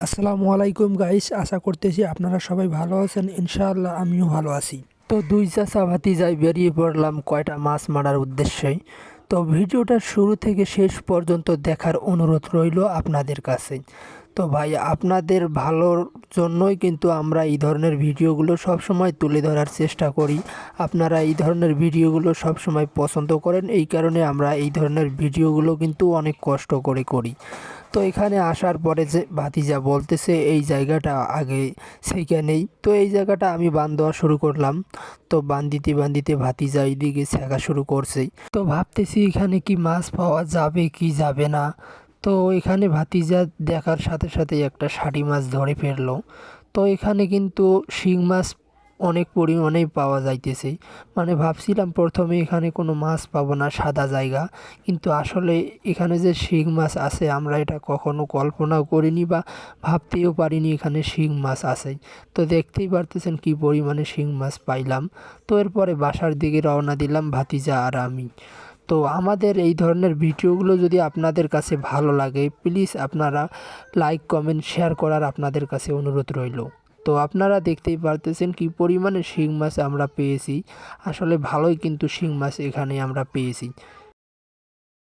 আসসালামু আলাইকুম গাইস, আশা করতেছি আপনারা সবাই ভালো আছেন। ইনশাআল্লাহ আমিও ভালো আছি। তো দুই চাচা ভাতিজায় বেরিয়ে পড়লাম কয়টা মাছ মারার উদ্দেশ্যে। তো ভিডিওটা শুরু থেকে শেষ পর্যন্ত দেখার অনুরোধ রইল আপনাদের কাছে। তো ভাই, আপনাদের ভালোর জন্যই কিন্তু আমরা এই ধরনের ভিডিওগুলো সবসময় তুলে ধরার চেষ্টা করি। আপনারা এই ধরনের ভিডিওগুলো সবসময় পছন্দ করেন, এই কারণে আমরা এই ধরনের ভিডিওগুলো কিন্তু অনেক কষ্ট করে করি। তো এখানে আসার পরে যে ভাতিজা বলতেছে এই জায়গাটা আগে সেইখানেই, তো এই জায়গাটা আমি বান দেওয়া শুরু করলাম। তো বান দিতে বান দিতে ভাতিজা এইদিকে ছেঁকা শুরু করছে। তো ভাবতেছি এখানে কি মাছ পাওয়া যাবে কি যাবে না। তো এখানে ভাতিজা দেখার সাথে সাথে একটা শাটি মাছ ধরে ফেললো। তো এখানে কিন্তু শিং মাছ অনেক পরিমাণেই পাওয়া যাইতেছে। মানে ভাবছিলাম প্রথমে এখানে কোনো মাছ পাবো না, সাদা জায়গা, কিন্তু আসলে এখানে যে শিং মাছ আছে আমরা এটা কখনো কল্পনাও করিনি বা ভাবতেও পারিনি এখানে শিং মাছ আছে। তো দেখতেই পারতেছেন কি পরিমাণে শিং মাছ পাইলাম। তো এরপরে বাসার দিকে রওনা দিলাম ভাতিজা আর আমি। তো আমাদের এই ধরনের ভিডিওগুলো যদি আপনাদের কাছে ভালো লাগে, প্লিজ আপনারা লাইক কমেন্ট শেয়ার করার আপনাদের কাছে অনুরোধ রইল। তো আপনারা দেখতেই পারতেছেন কি পরিমাণে শিং মাছ আমরা পেয়েছি। আসলে ভালোই কিন্তু শিং মাছ এখানে আমরা পেয়েছি।